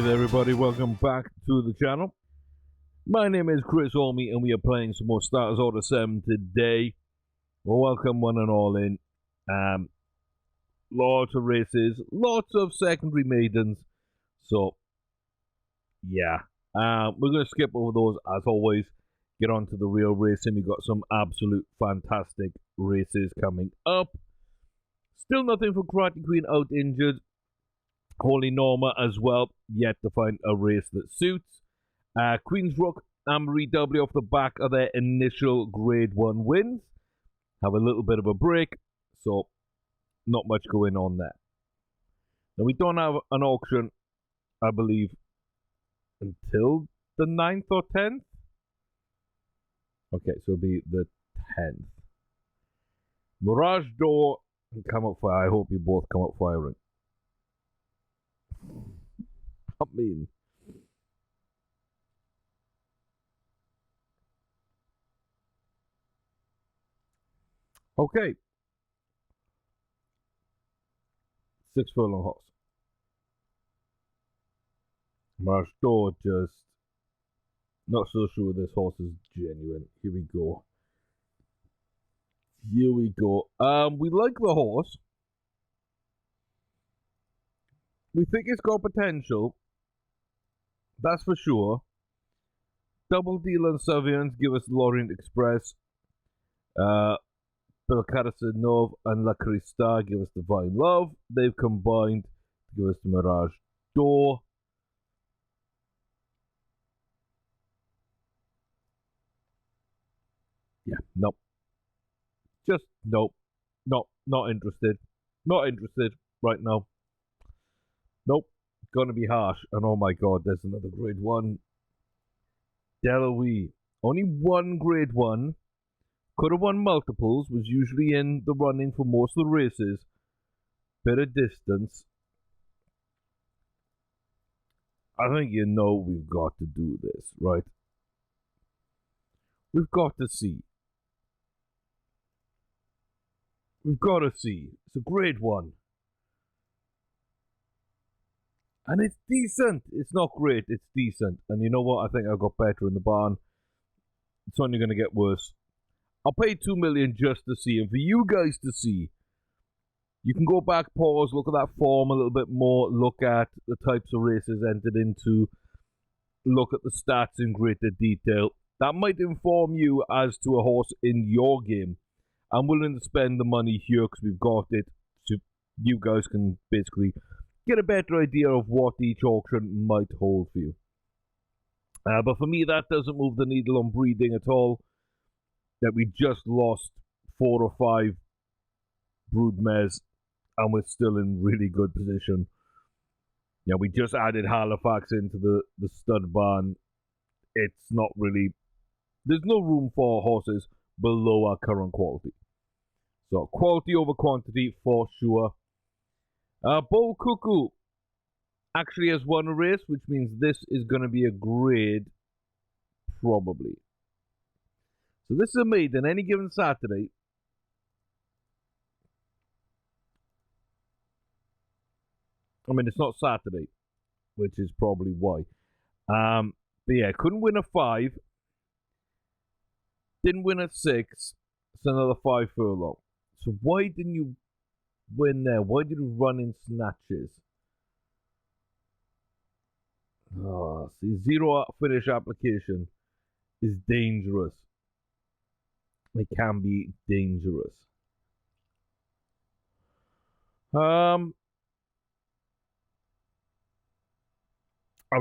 everybody, welcome back to the channel. My name is Chris Olmy and we are playing some more Starters Order 7 today. Well, welcome one and all in. Lots of races, lots of secondary maidens. So, yeah. We're going to skip over those as always. Get on to the real racing. We've got some absolute fantastic races coming up. Still nothing for Karate Queen out injured. Holy Norma as well, yet to find a race that suits. Queen's Rook and Marie W off the back of their initial Grade 1 wins. Have a little bit of a break, so not much going on there. Now we don't have an auction, I believe, until the 9th or 10th? Okay, so it'll be the 10th. Mirage Door and Come Up Fire. I hope you both come up firing. I mean, okay. 6 furlong horse. Mirage Door, just not so sure this horse is genuine. Here we go. Here we go. We like the horse. We think it's got potential. That's for sure. Double Deal and Surveillance give us Lorient Express. Belkarasinov and La Crista give us Divine Love. They've combined to give us the Mirage Door. Yeah, nope. Just nope. Nope, not interested. Not interested right now. Nope, gonna be harsh. And oh my god, there's another Grade 1. Deloise. Only one Grade 1. Could have won multiples. Was usually in the running for most of the races. Bit of distance. I think you know we've got to do this, right? We've got to see. We've got to see. It's a Grade 1. And it's decent. It's not great. It's decent. And you know what? I think I got better in the barn. It's only going to get worse. I'll pay $2 million just to see. And for you guys to see, you can go back, pause, look at that form a little bit more, look at the types of races entered into, look at the stats in greater detail. That might inform you as to a horse in your game. I'm willing to spend the money here because we've got it. So you guys can basically get a better idea of what each auction might hold for you. But for me, that doesn't move the needle on breeding at all. That we just lost 4 or 5 broodmares and we're still in really good position. Yeah, we just added Halifax into the stud barn. It's not really... There's no room for horses below our current quality. So, quality over quantity for sure. Bull Cuckoo actually has won a race, which means this is going to be a grade, probably. So this is a maiden any given Saturday. I mean, it's not Saturday, which is probably why. But yeah, couldn't win a 5. Didn't win a 6. It's another 5 furlong. So why didn't you win there? Why did you run in snatches? Oh, see, 0 finish application is dangerous. It can be dangerous. I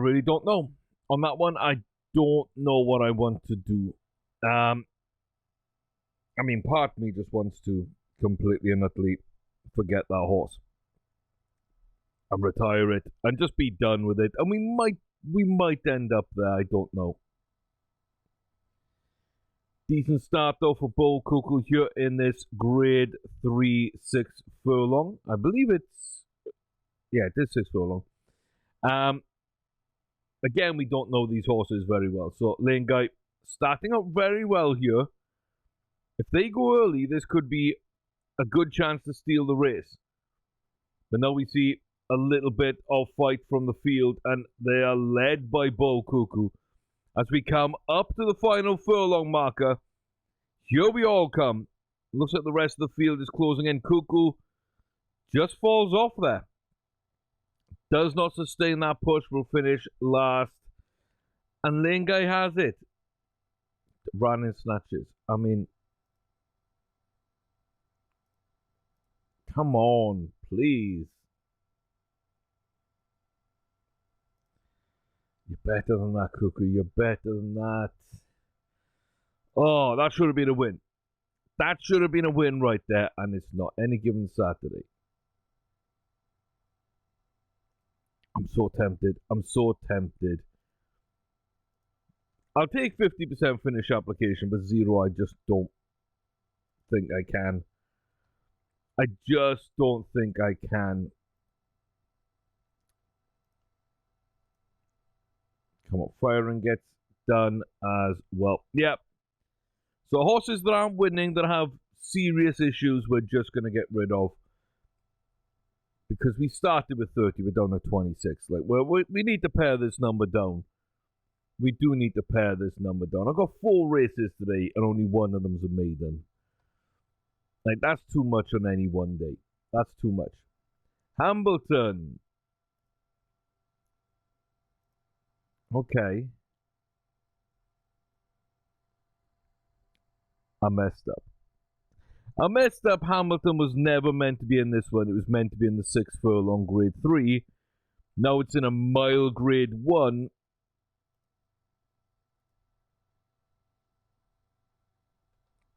really don't know. On that one, I don't know what I want to do. I mean, part of me just wants to completely and utterly forget that horse and retire it and just be done with it. And we might end up there. I don't know. Decent start though for Bull Cuckoo here in this Grade 3 6 furlong. I believe it's... Yeah, it is 6 furlong. Again, we don't know these horses very well. So, Lane Guy starting up very well here. If they go early, this could be a good chance to steal the race. But now we see a little bit of fight from the field, and they are led by Bull Cuckoo. As we come up to the final furlong marker, here we all come. Looks like the rest of the field is closing in. Cuckoo just falls off there. Does not sustain that push, will finish last. And Lane Guy has it. Ran in snatches. I mean, come on, please. You're better than that, Cuckoo. You're better than that. Oh, that should have been a win. That should have been a win right there, and it's not. Any given Saturday. I'm so tempted. I'm so tempted. I'll take 50% finish application, but 0, I just don't think I can. I just don't think I can. Come on, firing gets done as well. Yep. So horses that aren't winning, that have serious issues, we're just going to get rid of. Because we started with 30, we're down to 26. Like, we need to pare this number down. We do need to pare this number down. I've got 4 races today, and only one of them's a maiden. Like, that's too much on any one day. That's too much. Hambleton. Okay. I messed up. Hamilton was never meant to be in this one. It was meant to be in the 6th furlong grade 3. Now it's in a mile grade 1.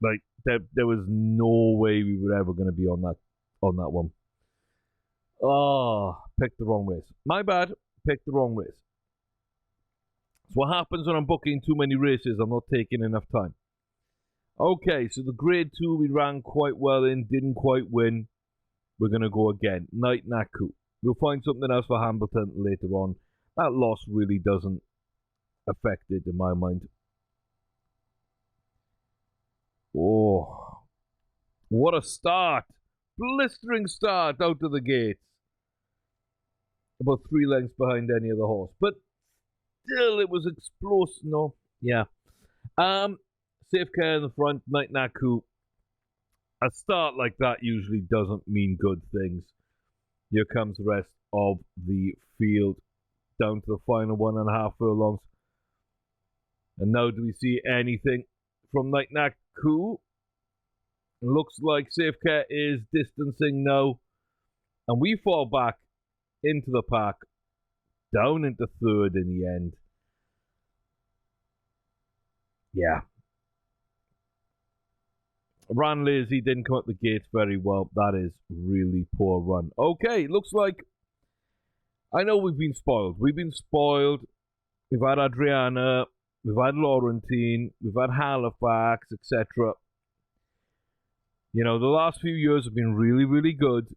Like, there was no way we were ever going to be on that one. Oh, picked the wrong race. My bad. Picked the wrong race. That's what happens when I'm booking too many races. I'm not taking enough time. Okay, so the grade 2 we ran quite well in, didn't quite win. We're going to go again. Night Naku. We'll find something else for Hambleton later on. That loss really doesn't affect it in my mind. Oh, what a start. Blistering start out of the gates. About 3 lengths behind any other horse. But still, it was explosive. No, yeah. Safe Care in the front, Night Naku. A start like that usually doesn't mean good things. Here comes the rest of the field down to the final 1.5 furlongs. And now do we see anything from Night Naku? Looks like Safe Care is distancing now. And we fall back into the pack, down into 3rd in the end. Yeah. Ran lazy, didn't come up the gates very well. That is really poor run. Okay, looks like... I know we've been spoiled. We've had Adriana, we've had Laurentine, we've had Halifax, etc. You know, the last few years have been really, really good.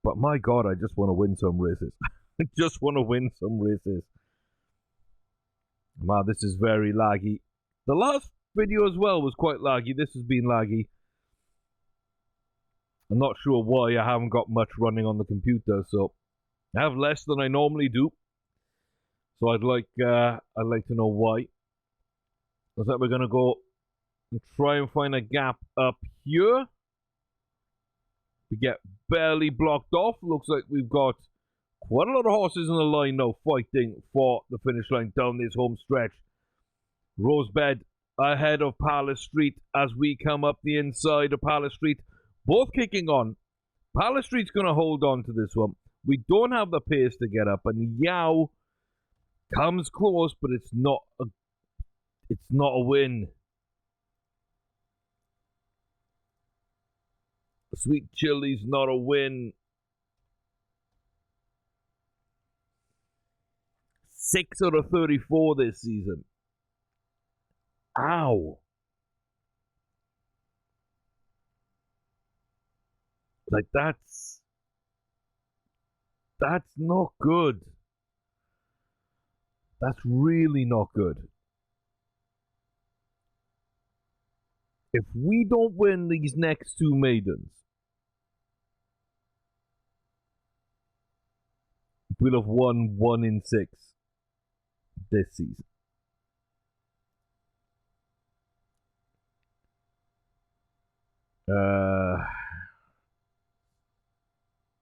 But my God, I just want to win some races. I just want to win some races. Wow, this is very laggy. The last video as well was quite laggy. This has been laggy. I'm not sure why. I haven't got much running on the computer, so I have less than I normally do. So I'd like to know why. Looks like we're gonna go and try and find a gap up here. We get barely blocked off. Looks like we've got quite a lot of horses in the line now fighting for the finish line down this home stretch. Rosebud ahead of Palace Street as we come up the inside of Palace Street. Both kicking on. Palace Street's going to hold on to this one. We don't have the pace to get up, and Yao comes close, but it's not a win. Sweet Chili's not a win. 6 out of 34 this season. Ow. Like, that's not good. That's really not good. If we don't win these next 2 maidens, we'll have won 1 in 6 this season.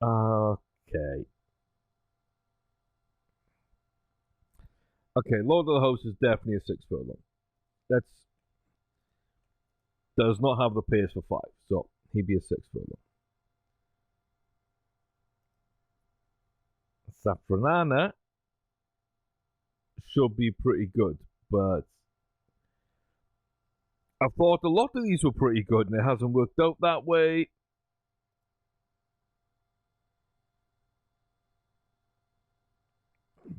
Okay. Okay, Lord of the Host is definitely a 6 furlong. Does not have the pace for 5, so he'd be a 6 furlong. Safranana should be pretty good, but I thought a lot of these were pretty good and it hasn't worked out that way.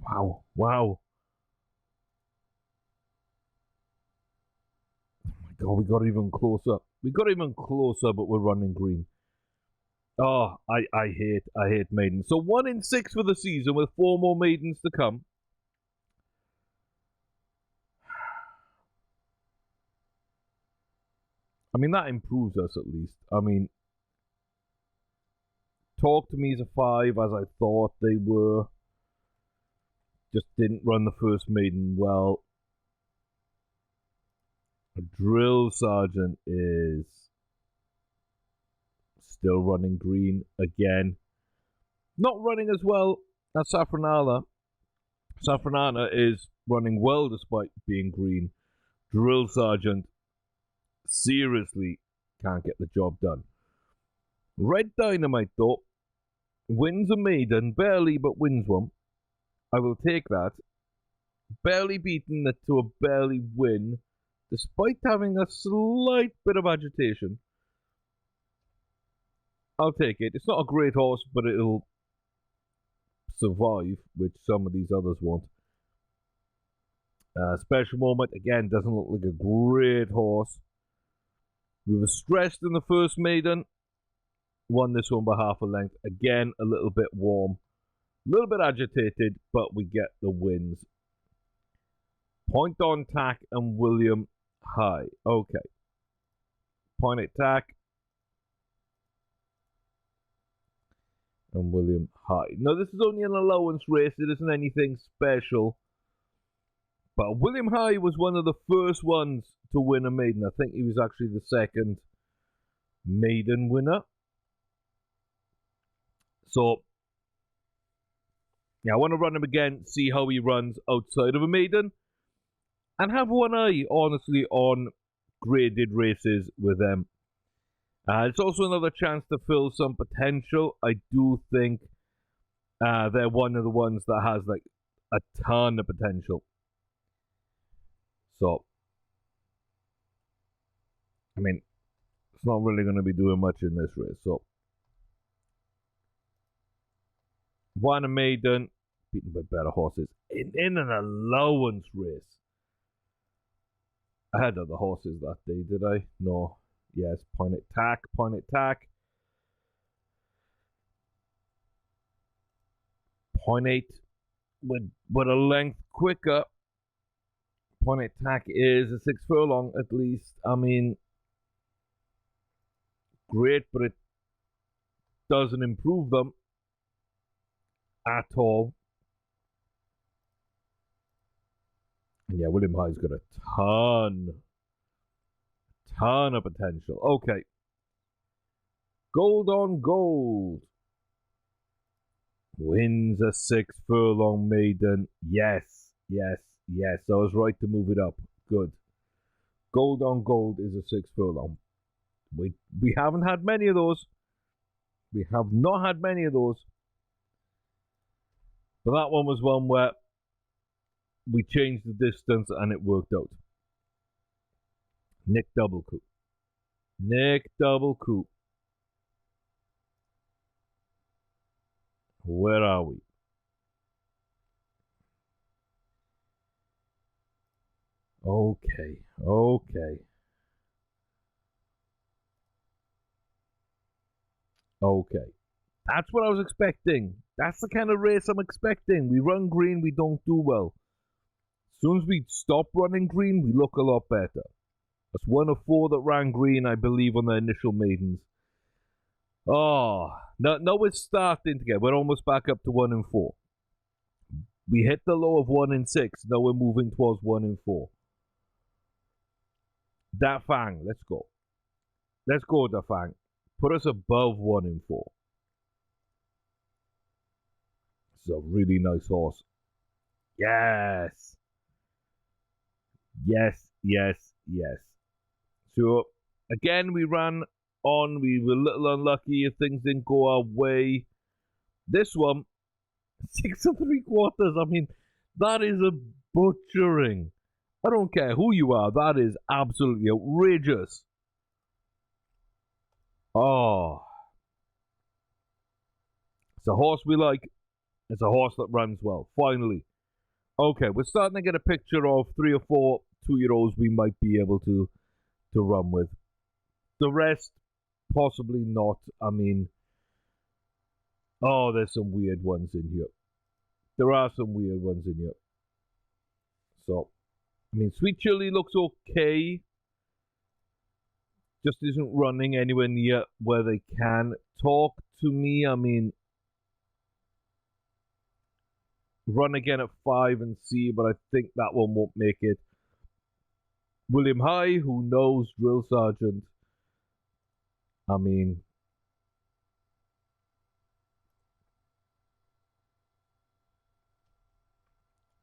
Wow. Oh my God, we got even closer. But we're running green. Oh, I hate maidens. So 1 in 6 for the season with 4 more maidens to come. I mean, that improves us at least. I mean, Talk to Me is a 5 as I thought they were. Just didn't run the first maiden well. A Drill Sergeant is still running green again. Not running as well as Safranana. Safranana is running well despite being green. Drill Sergeant seriously can't get the job done. Red Dynamite, though, wins a maiden, barely, but wins one. I will take that. Barely beaten it to a barely win, despite having a slight bit of agitation. I'll take it. It's not a great horse, but it'll survive, which some of these others won't. Special Moment, again, doesn't look like a great horse. We were stressed in the first maiden. Won this one by half a length. Again, a little bit warm. A little bit agitated, but we get the wins. Point on Tack and William High. Okay. Point at Tack and William High. Now, this is only an allowance race. It isn't anything special. But William High was one of the first ones to win a maiden. I think he was actually the second maiden winner. So, yeah, I want to run him again, see how he runs outside of a maiden, and have one eye, honestly, on graded races with them. It's also another chance to fill some potential. I do think they're one of the ones that has like a ton of potential. So, I mean, it's not really going to be doing much in this race. So, won a maiden, beaten by better horses in an allowance race. I had other horses that day, did I? No. Yes, Point at Tack. Point at Tack with a length quicker. Point at Tack is a 6 furlong at least. I mean, great, but it doesn't improve them at all. And yeah, William High's got a ton of potential. Okay. Gold on Gold wins a 6 furlong maiden. Yes. I was right to move it up. Good. Gold on Gold is a 6 furlong. We haven't had many of those. We have not had many of those. But that one was one where we changed the distance and it worked out. Nick Double Coup. Where are we? Okay. That's what I was expecting. That's the kind of race I'm expecting. We run green, we don't do well. As soon as we stop running green, we look a lot better. That's 1 of 4 that ran green, I believe, on the initial maidens. Oh, now we're starting to get. We're almost back up to 1 and 4. We hit the low of 1 in 6. Now we're moving towards 1 in 4. Da Fang, let's go. Let's go, Da Fang. Put us above 1 in 4. It's a really nice horse. Yes. Yes, yes, yes. So, again, we ran on. We were a little unlucky if things didn't go our way. This one, 6 3/4. I mean, that is a butchering. I don't care who you are. That is absolutely outrageous. Oh. It's a horse we like. It's a horse that runs well. Finally. Okay, we're starting to get a picture of 3 or 4 2-year-olds we might be able to run with. The rest, possibly not. I mean, oh, there's some weird ones in here. There are some weird ones in here. So, I mean, Sweet Chili looks okay. Just isn't running anywhere near where they can. Talk to me. I mean, run again at 5 and see, but I think that one won't make it. William High, who knows? Drill Sergeant. I mean,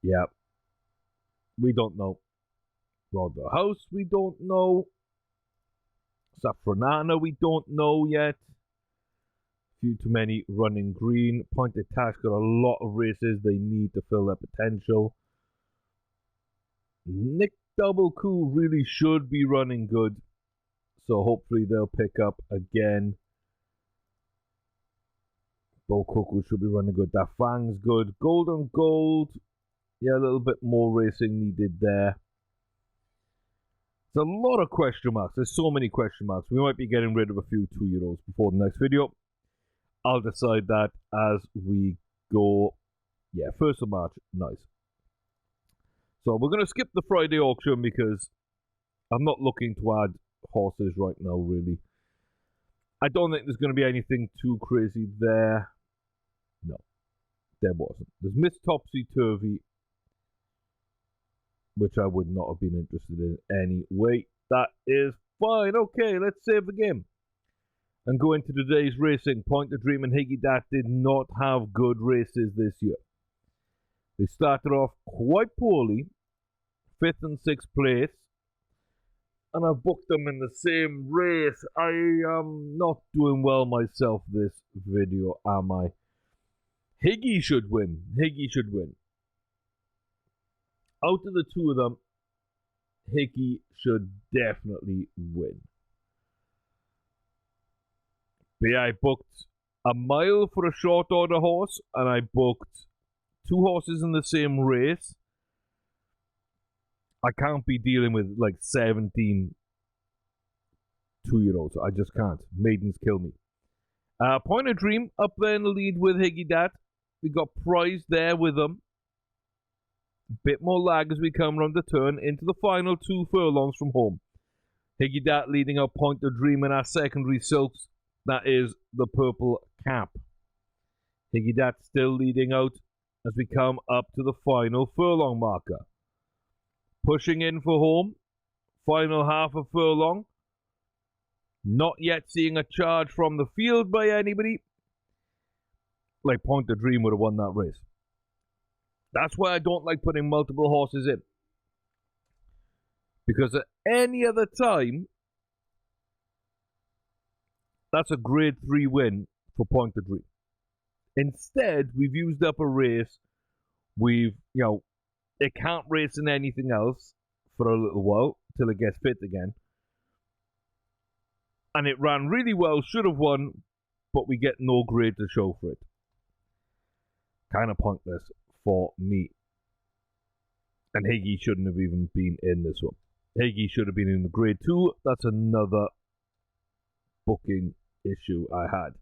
yeah, we don't know. Well, the House, we don't know. Safranana, we don't know yet. Few too many running green. Pointed Tash got a lot of races they need to fill their potential. Nick Double Cool really should be running good. So hopefully they'll pick up again. Bo Coco should be running good. Da Fang's good. Golden Gold. Yeah, a little bit more racing needed there. There's a lot of question marks. There's so many question marks. We might be getting rid of a few 2-year-olds before the next video. I'll decide that as we go. Yeah, 1st of March. Nice. So we're going to skip the Friday auction because I'm not looking to add horses right now, really. I don't think there's going to be anything too crazy there. No, there wasn't. There's Miss Topsy Turvy, which I would not have been interested in anyway. That is fine. Okay, let's save the game and go into today's racing. Point to Dream and Higgy Dat did not have good races this year. They started off quite poorly, 5th and 6th place, and I booked them in the same race. I am not doing well myself this video, am I? Higgy should win. Higgy should win. Out of the two of them, Higgy should definitely win. But yeah, I booked a mile for a short order horse, and I booked 2 horses in the same race. I can't be dealing with like 17 2-year-olds. I just can't. Maidens kill me. Point of Dream up there in the lead with Higgy Dat. We got Prize there with them. A bit more lag as we come round the turn into the final 2 furlongs from home. Higgy Dat leading out Point of Dream in our secondary silks. That is the purple cap. Higgy Dat still leading out as we come up to the final furlong marker. Pushing in for home. Final half of furlong. Not yet seeing a charge from the field by anybody. Like Point of Dream would have won that race. That's why I don't like putting multiple horses in. Because at any other time, that's a grade 3 win for Point of Dream. Instead, we've used up a race. It can't race in anything else for a little while till it gets fit again. And it ran really well, should have won, but we get no grade to show for it. Kind of pointless for me. And Higgy shouldn't have even been in this one. Higgy should have been in the grade 2. That's another booking issue I had.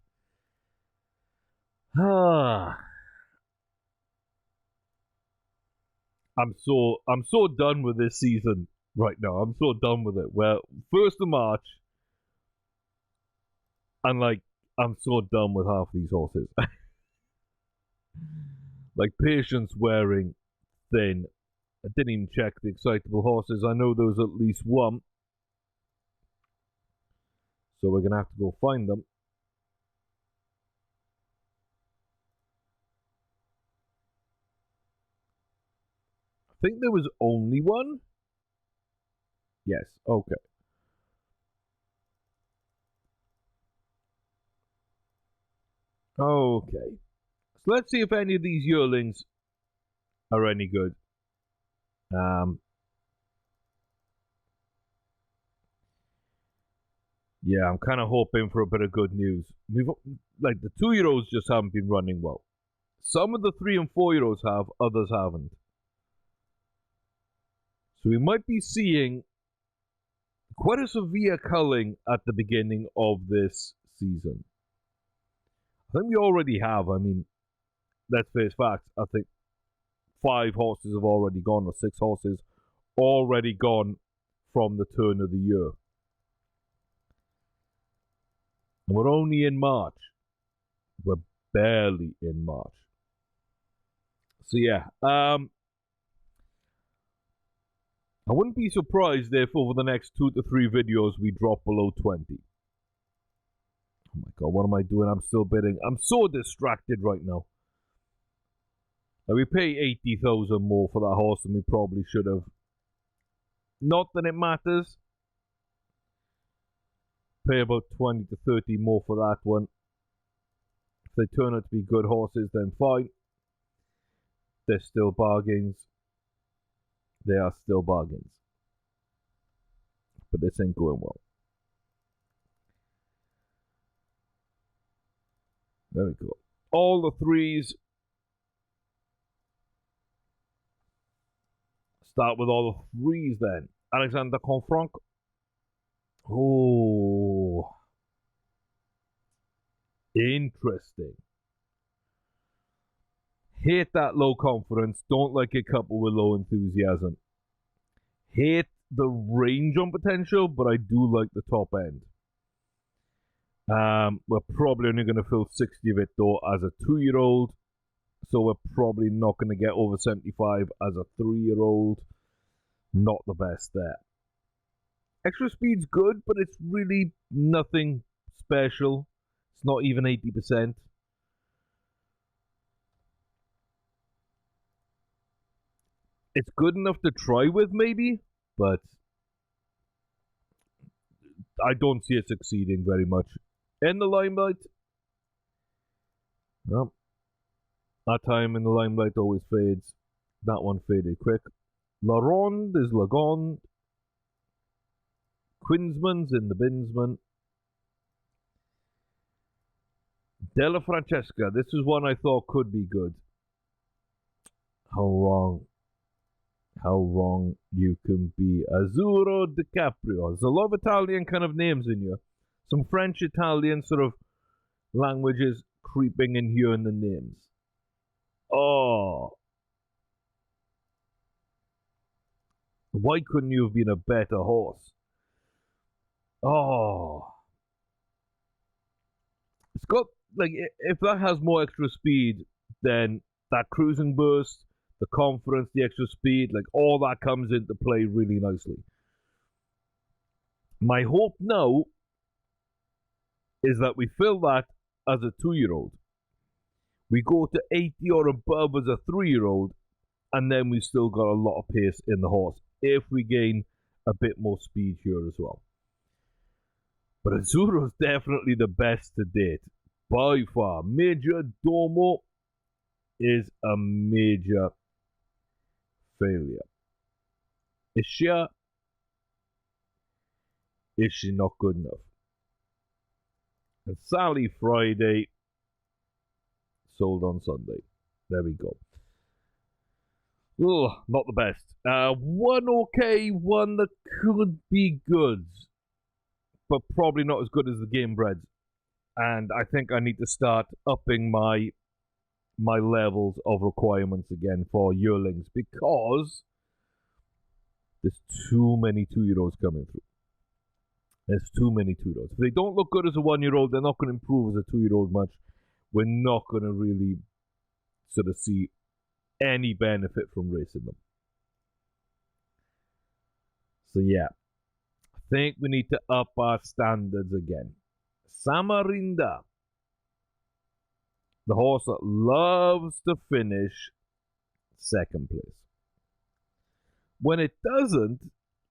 I'm so done with this season right now. I'm so done with it. Well, 1st of March, and I'm so done with half these horses. Like patience wearing thin. I didn't even check the excitable horses. I know there was at least one. So we're going to have to go find them. I think there was only one. Yes, okay. Okay. So let's see if any of these yearlings are any good. Yeah, I'm kind of hoping for a bit of good news. Like the 2-year-olds just haven't been running well. Some of the 3 and 4-year-olds have, others haven't. So we might be seeing quite a severe culling at the beginning of this season. I think we already have. I mean, let's face facts. I think 5 horses have already gone, or 6 horses already gone from the turn of the year. And we're only in March. We're barely in March. So yeah, I wouldn't be surprised if over the next 2 to 3 videos we drop below 20. Oh my god, what am I doing? I'm still bidding. I'm so distracted right now. Now we pay 80,000 more for that horse than we probably should have. Not that it matters. Pay about 20 to 30 more for that one. If they turn out to be good horses, then fine. They're still bargains. They are still bargains. But this ain't going well. There we go. All the 3s. Start with all the 3s then. Alexander Confranc. Oh. Interesting. Hate that low confidence. Don't like a couple with low enthusiasm. Hate the range on potential, but I do like the top end. We're probably only going to fill 60 of it though as a 2-year-old. So we're probably not going to get over 75 as a 3-year-old. Not the best there. Extra speed's good, but it's really nothing special. It's not even 80%. It's good enough to try with maybe, but I don't see it succeeding very much. In the limelight? No. That time in the limelight always fades. That one faded quick. La Ronde is Lagonde. Quinsman's in the Binsman. Della Francesca. This is one I thought could be good. How wrong. How wrong you can be. Azzurro DiCaprio. There's a lot of Italian kind of names in here. Some French-Italian sort of languages creeping in here in the names. Oh. Why couldn't you have been a better horse? Oh. It's got, like, if that has more extra speed, then that cruising burst, the confidence, the extra speed, like, all that comes into play really nicely. My hope now is that we fill that as a 2-year-old. We go to 80 or above as a 3-year-old, and then we've still got a lot of pace in the horse if we gain a bit more speed here as well. But Azzurro's definitely the best to date, by far. Major Domo is a major failure. Is she not good enough? And Sally Friday sold on Sunday. There we go. Ugh, not the best. One okay, one that could be good, but probably not as good as the game breds. And I think I need to start upping my levels of requirements again for yearlings, because there's too many 2-year-olds coming through. There's too many 2-year-olds. If they don't look good as a 1-year-old, they're not going to improve as a 2-year-old much. We're not going to really sort of see any benefit from racing them. So yeah, I think we need to up our standards again. Samarinda, the horse that loves to finish second place. When it doesn't,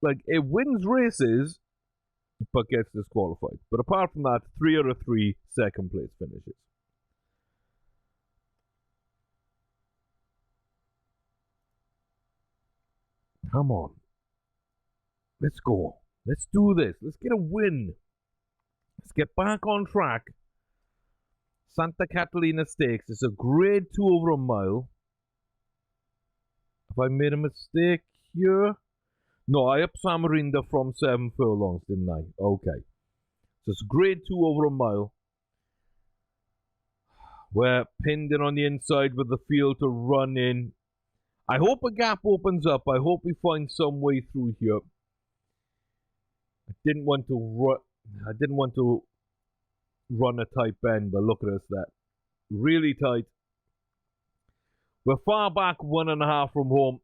like, it wins races, but gets disqualified. But apart from that, 3 out of 3 second place finishes. Come on. Let's go. Let's do this. Let's get a win. Let's get back on track. Santa Catalina Stakes. It's a grade 2 over a mile. Have I made a mistake here? No, I upped Samarinda from 7 furlongs, didn't I? Okay. So it's grade 2 over a mile. We're pinned in on the inside with the field to run in. I hope a gap opens up. I hope we find some way through here. I didn't want to run a tight bend, but look at us, that really tight. We're far back, 1.5 from home.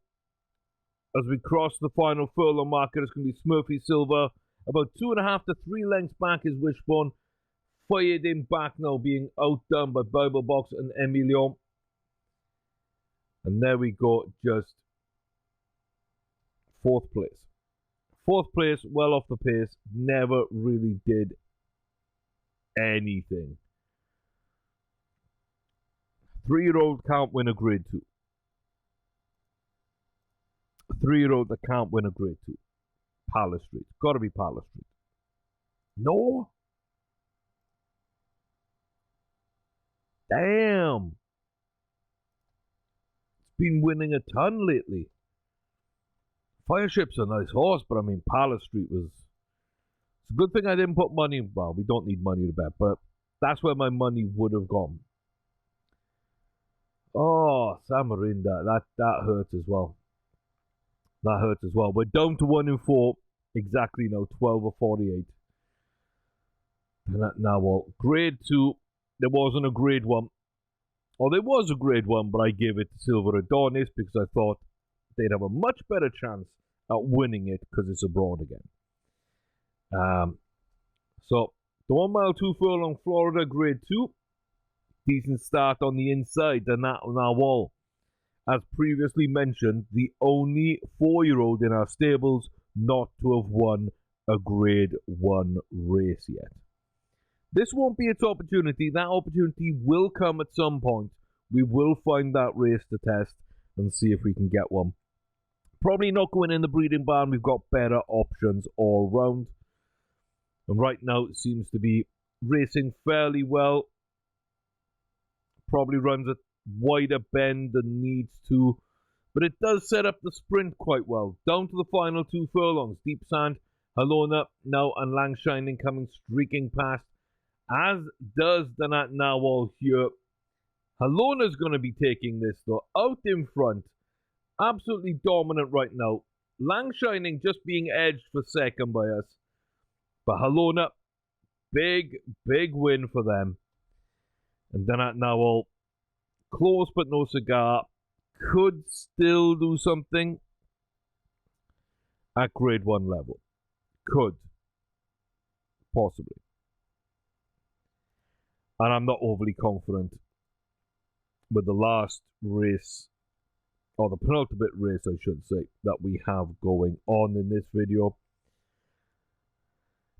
As we cross the final furlong marker, it's going to be Smurfy Silver. About 2.5 to 3 lengths back is Wishbone. Fired in back now, being outdone by Bible Box and Emilion. And there we go, just 4th place. 4th place, well off the pace. Never really did anything. 3-year-old can't win a grade 2. A 3-year-old that can't win a grade 2. Palace Street. Gotta be Palace Street. No? Damn. It's been winning a ton lately. Fireship's a nice horse, but I mean, Palace Street was... It's a good thing I didn't put money... Well, we don't need money to bet, but that's where my money would have gone. Oh, Samarinda. That hurts as well. That hurts as well. We're down to 1 in 4. Exactly, 12 or 48. And that now, well, grade 2. There wasn't a grade 1. Or there was a grade 1, but I gave it to Silver Adonis because I thought they'd have a much better chance at winning it because it's abroad again. So, the 1 mile 2 furlong Florida grade 2. Decent start on the inside, and that now all. As previously mentioned, the only 4-year-old in our stables not to have won a grade 1 race yet. This won't be its opportunity. That opportunity will come at some point. We will find that race to test and see if we can get one. Probably not going in the breeding barn. We've got better options all round. And right now it seems to be racing fairly well. Probably runs a wider bend than needs to. But it does set up the sprint quite well. Down to the final 2 furlongs. Deep Sand, Halona now and Lang Shining coming streaking past. As does Danat Nawal here. Halona's going to be taking this though. Out in front. Absolutely dominant right now. Lang Shining just being edged for second by us. But Halona, big win for them. And Danat Nawal, close but no cigar. Could still do something at grade 1 level. Could. Possibly. And I'm not overly confident with the last race, or the penultimate race I should say, that we have going on in this video.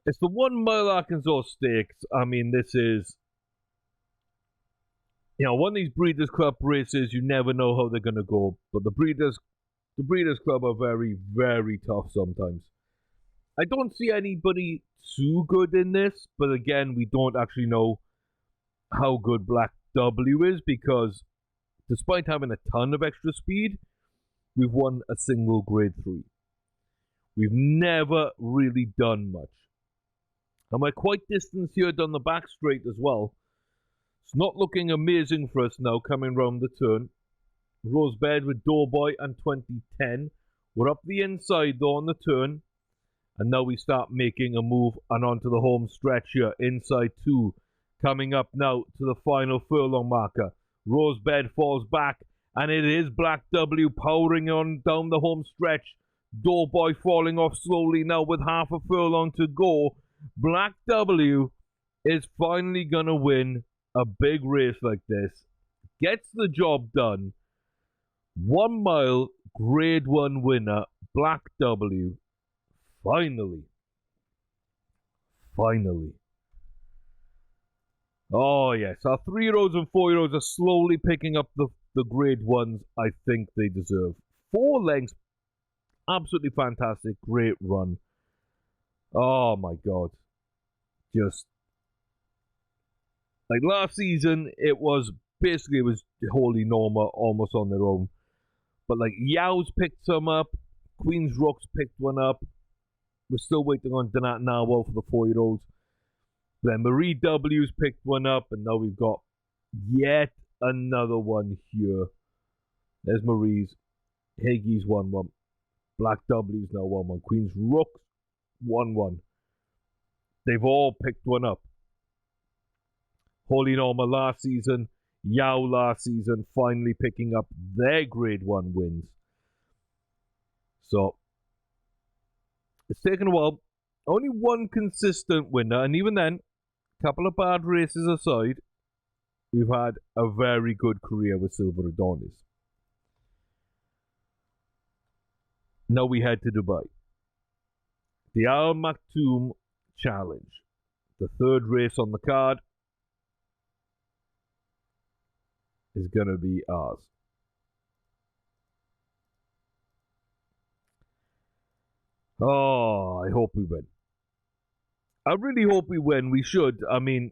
It's the 1 mile Arkansas Stakes. I mean, this is, one of these Breeders' Club races, you never know how they're going to go. But the Breeders' Club are very, very tough sometimes. I don't see anybody too good in this, but again, we don't actually know how good Black W is, because despite having a ton of extra speed, we've won a single grade 3. We've never really done much. And we're quite distant here down the back straight as well. It's not looking amazing for us now coming round the turn. Rosebed with Doughboy and 2010. We're up the inside though on the turn. And now we start making a move and onto the home stretch here. Inside 2. Coming up now to the final furlong marker. Rosebed falls back And it is Black W powering on down the home stretch. Doughboy falling off slowly now with half a furlong to go. Black W is finally going to win a big race like this. Gets the job done. 1 mile, grade 1 winner, Black W. Finally. Oh, yes. Our 3-year-olds and 4-year-olds are slowly picking up the grade 1s I think they deserve. 4 lengths. Absolutely fantastic. Great run. Oh, my God. Just like last season, it was wholly normal, almost on their own. But like Yow's picked some up. Queen's Rock's picked one up. We're still waiting on Donat Narwhal for the 4-year-olds. Then Marie W's picked one up, and now we've got yet another one here. There's Marie's. Higgy's 1-1. Black W's now 1-1. Queen's Rook's 1-1. They've all picked one up. Holy Norma last season, Yow last season, finally picking up their grade 1 wins. So, it's taken a while. Only one consistent winner, and even then, a couple of bad races aside, we've had a very good career with Silver Adonis. Now we head to Dubai. The Al Maktoum Challenge. The 3rd race on the card is going to be ours. Oh, I hope we win. I really hope we win. We should. I mean,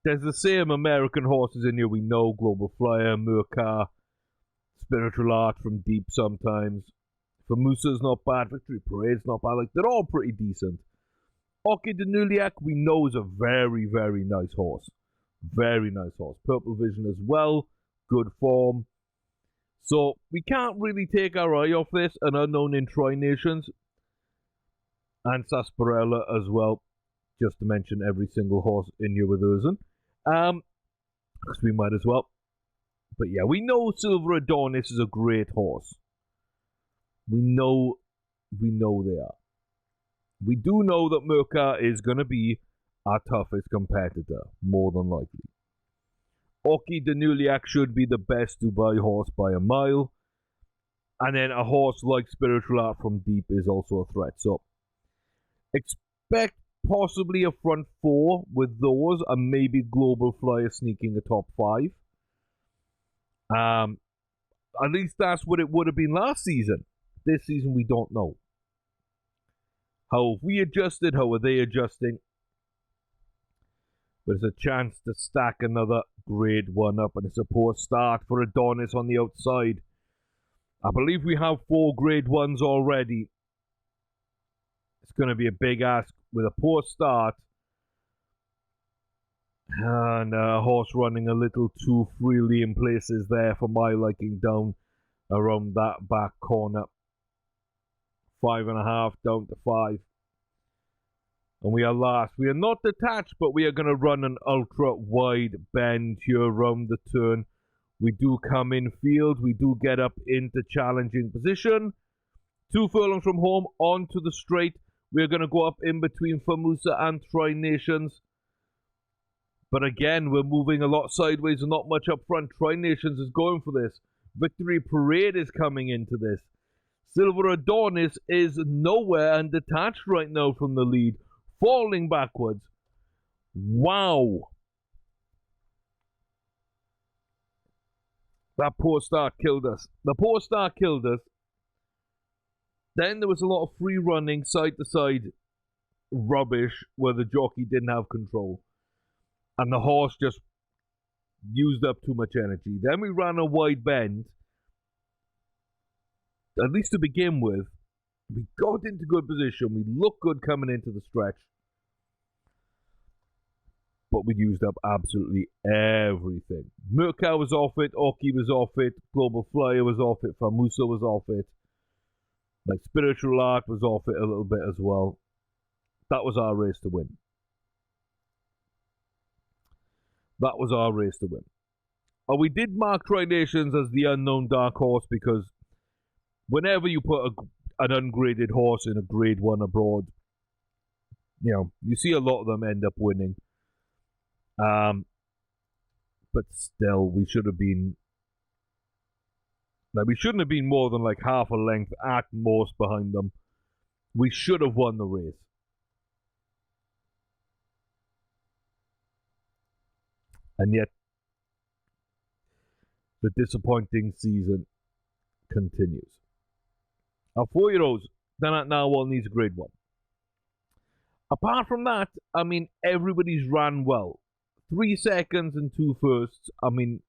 there's the same American horses in here we know. Global Flyer, Murka, Spiritual Art from Deep sometimes. Famusa's not bad. Victory Parade's not bad. Like, they're all pretty decent. Oki Danuliak, we know, is a very, very nice horse. Very nice horse. Purple Vision as well. Good form. So, we can't really take our eye off this. An Unknown in Tri-Nations. And Sarsaparilla as well. Just to mention every single horse in here with Urzen. Because we might as well. But yeah, we know Silver Adonis is a great horse. We know they are. We do know that Murka is going to be our toughest competitor, more than likely. Oki Danuliak should be the best Dubai horse by a mile. And then a horse like Spiritual Art from Deep is also a threat. So, expect possibly a front 4 with those, and maybe Global Flyer sneaking a top 5. At least that's what it would have been last season. This season, we don't know. How have we adjusted? How are they adjusting? But it's a chance to stack another grade 1 up, and it's a poor start for Adonis on the outside. I believe we have 4 grade 1s already. It's going to be a big ask with a poor start. And a horse running a little too freely in places there for my liking down around that back corner. 5.5 down to 5. And we are last. We are not detached, but we are going to run an ultra wide bend here around the turn. We do come in field. We do get up into challenging position. 2 furlongs from home onto the straight. We are going to go up in between Famusa and Tri-Nations. But again, we're moving a lot sideways and not much up front. Tri-Nations is going for this. Victory Parade is coming into this. Silver Adonis is nowhere and detached right now from the lead. Falling backwards. Wow. That poor start killed us. The poor start killed us. Then there was a lot of free running, side to side rubbish where the jockey didn't have control. And the horse just used up too much energy. Then we ran a wide bend. At least to begin with, we got into good position. We looked good coming into the stretch. But we used up absolutely everything. Murka was off it. Oki was off it. Global Flyer was off it. Famusa was off it. Like Spiritual Art was off it a little bit as well. That was our race to win. That was our race to win. we did mark Tri Nations as the unknown dark horse because whenever you put an ungraded horse in a grade 1 abroad, you see a lot of them end up winning. But still, we should have been. Now, we shouldn't have been more than like half a length at most behind them. We should have won the race. And yet, the disappointing season continues. Our 4-year-olds, they're not now all needs a grade 1. Apart from that, I mean, everybody's ran well. 3 seconds and 2 firsts, I mean,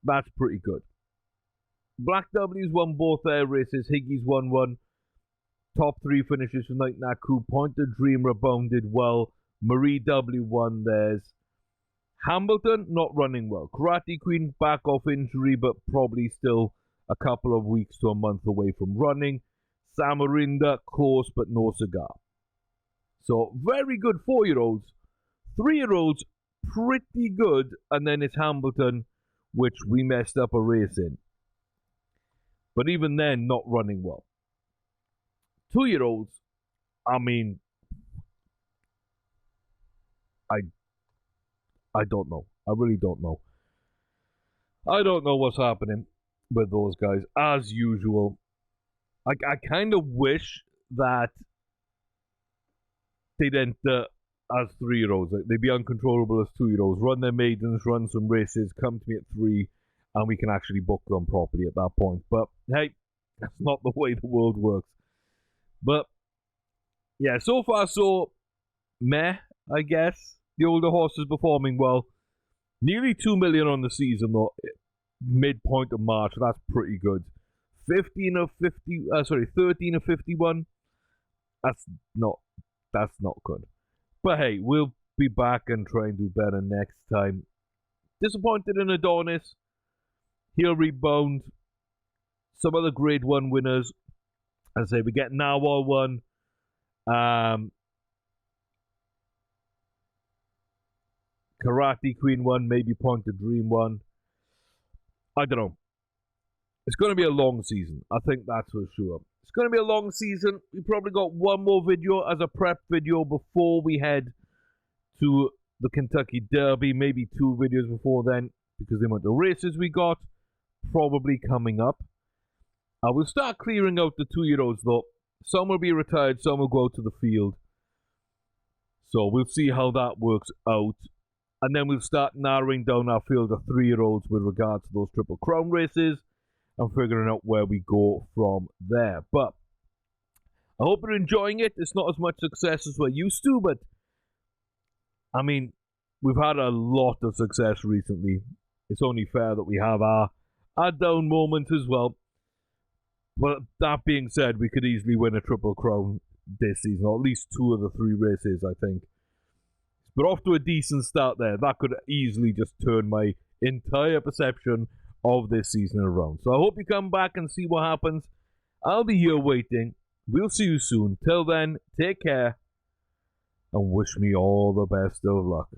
that's pretty good. Black W's won both their races. Higgy's won one. Top 3 finishes for Night Naku. Pointer Dream rebounded well. Marie W won theirs. Hambleton not running well. Karate Queen back off injury, but probably still a couple of weeks to a month away from running. Samarinda close, but no cigar. So very good 4-year-olds. 3-year-olds pretty good, and then it's Hambleton, which we messed up a race in. But even then, not running well. 2-year-olds, I mean, I don't know. I really don't know. I don't know what's happening with those guys. As usual, I kind of wish that they'd enter as 3-year-olds. They'd be uncontrollable as 2-year-olds. Run their maidens, run some races, come to me at 3, and we can actually book them properly at that point. But hey, that's not the way the world works. But yeah, so far so meh, I guess. The older horses performing well. Nearly 2 million on the season though. Midpoint of March, that's pretty good. 13 of 51. That's not good. But hey, we'll be back and try and do better next time. Disappointed in Adonis. He'll rebound. Some other grade 1 winners. As I say, we get Narwhal 1. Karate Queen 1, maybe Pointer Dream 1. I don't know. It's going to be a long season. I think that's for sure. It's going to be a long season. We probably got one more video as a prep video before we head to the Kentucky Derby. Maybe 2 videos before then because the amount of races we got probably coming up. I will start clearing out the 2-year-olds though. Some will be retired, some will go to the field. So we'll see how that works out. And then we'll start narrowing down our field of 3-year-olds with regard to those Triple Crown races and figuring out where we go from there. But I hope you're enjoying it. It's not as much success as we're used to, but I mean, we've had a lot of success recently. It's only fair that we have our down moments as well. But that being said, we could easily win a Triple Crown this season, or at least 2 of the 3 races, I think. But off to a decent start there. That could easily just turn my entire perception of this season around. So I hope you come back and see what happens. I'll be here waiting. We'll see you soon. Till then, take care and wish me all the best of luck.